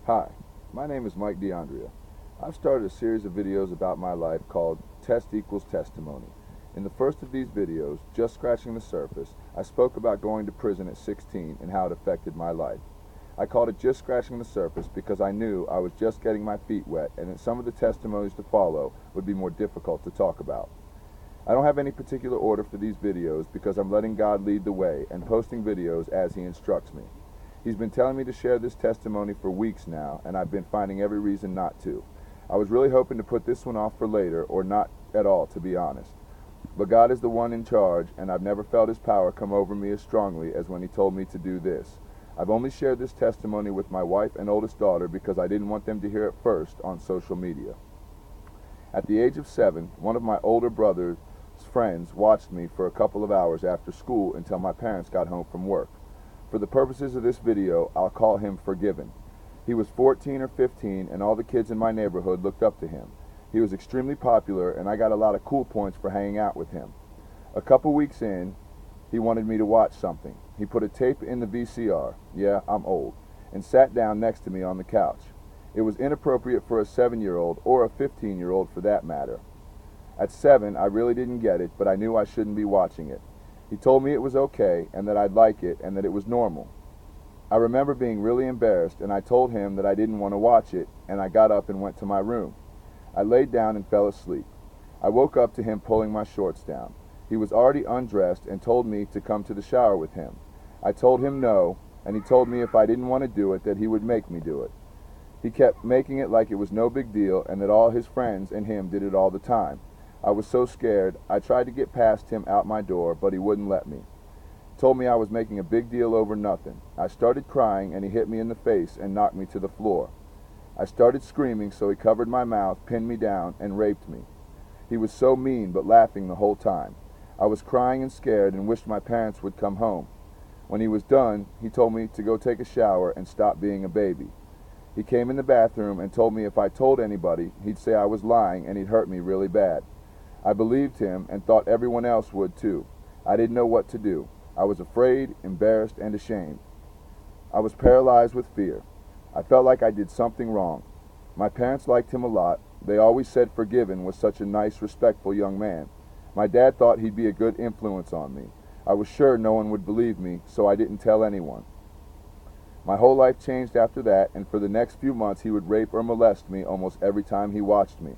Hi, my name is Mike DeAndrea. I've started a series of videos about my life called Test Equals Testimony. In the first of these videos, just scratching the surface, I spoke about going to prison at 16 and how it affected my life. I called it just scratching the surface because I knew I was just getting my feet wet and that some of the testimonies to follow would be more difficult to talk about. I don't have any particular order for these videos because I'm letting God lead the way and posting videos as He instructs me. He's been telling me to share this testimony for weeks now, and I've been finding every reason not to. I was really hoping to put this one off for later, or not at all, to be honest. But God is the one in charge, and I've never felt His power come over me as strongly as when He told me to do this. I've only shared this testimony with my wife and oldest daughter because I didn't want them to hear it first on social media. At the age of 7, one of my older brother's friends watched me for a couple of hours after school until my parents got home from work. For the purposes of this video, I'll call him Forgiven. He was 14 or 15, and all the kids in my neighborhood looked up to him. He was extremely popular, and I got a lot of cool points for hanging out with him. A couple weeks in, he wanted me to watch something. He put a tape in the VCR, yeah, I'm old, and sat down next to me on the couch. It was inappropriate for a 7-year-old, or a 15-year-old for that matter. At 7, I really didn't get it, but I knew I shouldn't be watching it. He told me it was okay, and that I'd like it, and that it was normal. I remember being really embarrassed, and I told him that I didn't want to watch it, and I got up and went to my room. I laid down and fell asleep. I woke up to him pulling my shorts down. He was already undressed and told me to come to the shower with him. I told him no, and he told me if I didn't want to do it, that he would make me do it. He kept making it like it was no big deal and that all his friends and him did it all the time. I was so scared, I tried to get past him out my door, but he wouldn't let me. Told me I was making a big deal over nothing. I started crying, and he hit me in the face and knocked me to the floor. I started screaming, so he covered my mouth, pinned me down, and raped me. He was so mean, but laughing the whole time. I was crying and scared and wished my parents would come home. When he was done, he told me to go take a shower and stop being a baby. He came in the bathroom and told me if I told anybody, he'd say I was lying and he'd hurt me really bad. I believed him and thought everyone else would too. I didn't know what to do. I was afraid, embarrassed, and ashamed. I was paralyzed with fear. I felt like I did something wrong. My parents liked him a lot. They always said Forgiven was such a nice, respectful young man. My dad thought he'd be a good influence on me. I was sure no one would believe me, so I didn't tell anyone. My whole life changed after that, and for the next few months he would rape or molest me almost every time he watched me.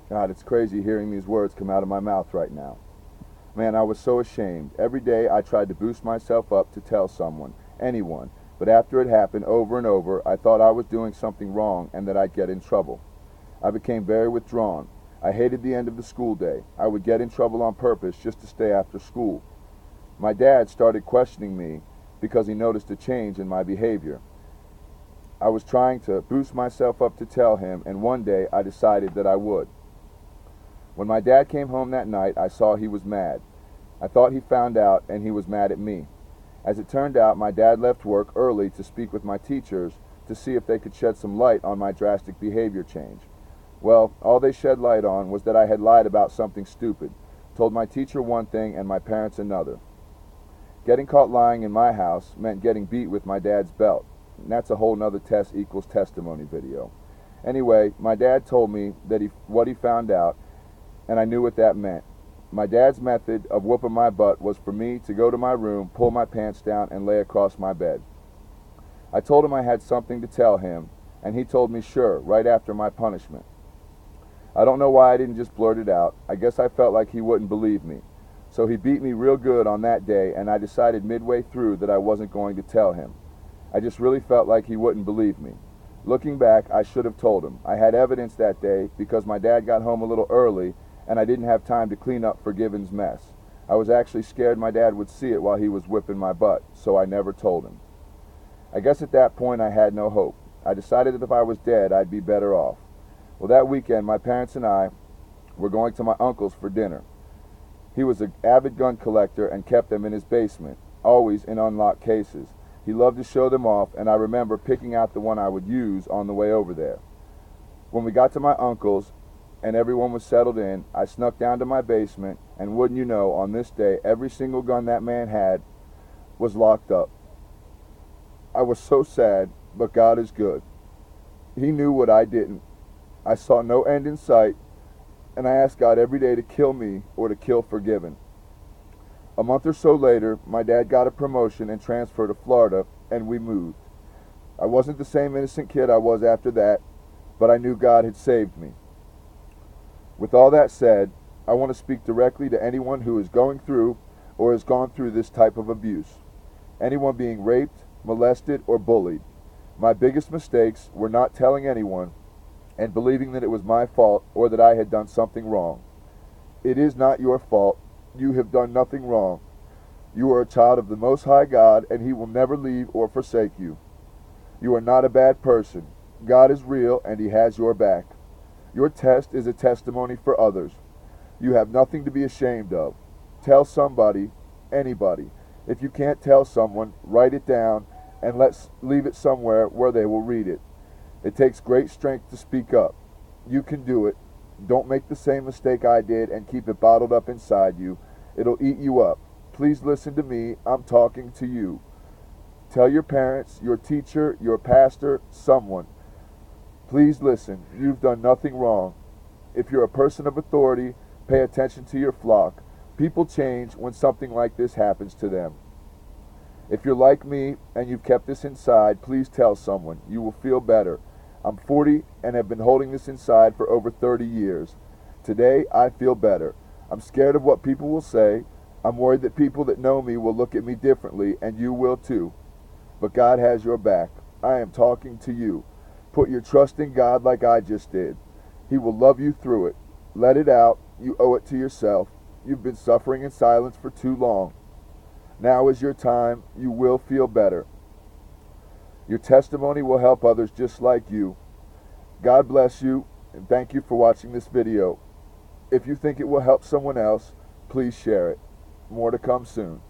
God, it's crazy hearing these words come out of my mouth right now. Man, I was so ashamed. Every day I tried to boost myself up to tell someone, anyone, but after it happened over and over, I thought I was doing something wrong and that I'd get in trouble. I became very withdrawn. I hated the end of the school day. I would get in trouble on purpose just to stay after school. My dad started questioning me because he noticed a change in my behavior. I was trying to boost myself up to tell him, and one day I decided that I would. When my dad came home that night, I saw he was mad. I thought he found out and he was mad at me. As it turned out, my dad left work early to speak with my teachers to see if they could shed some light on my drastic behavior change. Well, all they shed light on was that I had lied about something stupid, told my teacher one thing and my parents another. Getting caught lying in my house meant getting beat with my dad's belt. And that's a whole nother Test Equals Testimony video. Anyway, my dad told me that what he found out, and I knew what that meant. My dad's method of whooping my butt was for me to go to my room, pull my pants down, and lay across my bed. I told him I had something to tell him, and he told me sure, right after my punishment. I don't know why I didn't just blurt it out. I guess I felt like he wouldn't believe me. So he beat me real good on that day, and I decided midway through that I wasn't going to tell him. I just really felt like he wouldn't believe me. Looking back, I should have told him. I had evidence that day because my dad got home a little early, and I didn't have time to clean up Forgiven's mess. I was actually scared my dad would see it while he was whipping my butt, so I never told him. I guess at that point I had no hope. I decided that if I was dead, I'd be better off. Well, that weekend, my parents and I were going to my uncle's for dinner. He was an avid gun collector and kept them in his basement, always in unlocked cases. He loved to show them off, and I remember picking out the one I would use on the way over there. When we got to my uncle's, and everyone was settled in, I snuck down to my basement, and wouldn't you know, on this day, every single gun that man had was locked up. I was so sad, but God is good. He knew what I didn't. I saw no end in sight, and I asked God every day to kill me or to kill forgiven. A month or so later, my dad got a promotion and transferred to Florida, and we moved. I wasn't the same innocent kid I was after that, but I knew God had saved me. With all that said, I want to speak directly to anyone who is going through or has gone through this type of abuse. Anyone being raped, molested, or bullied. My biggest mistakes were not telling anyone and believing that it was my fault or that I had done something wrong. It is not your fault. You have done nothing wrong. You are a child of the Most High God, and He will never leave or forsake you. You are not a bad person. God is real, and He has your back. Your test is a testimony for others. You have nothing to be ashamed of. Tell somebody, anybody. If you can't tell someone, write it down and let's leave it somewhere where they will read it. It takes great strength to speak up. You can do it. Don't make the same mistake I did and keep it bottled up inside you. It'll eat you up. Please listen to me. I'm talking to you. Tell your parents, your teacher, your pastor, someone. Please listen. You've done nothing wrong. If you're a person of authority, pay attention to your flock. People change when something like this happens to them. If you're like me and you've kept this inside, please tell someone. You will feel better. I'm 40 and have been holding this inside for over 30 years. Today, I feel better. I'm scared of what people will say. I'm worried that people that know me will look at me differently, and you will too. But God has your back. I am talking to you. Put your trust in God like I just did. He will love you through it. Let it out. You owe it to yourself. You've been suffering in silence for too long. Now is your time. You will feel better. Your testimony will help others just like you. God bless you, and thank you for watching this video. If you think it will help someone else, please share it. More to come soon.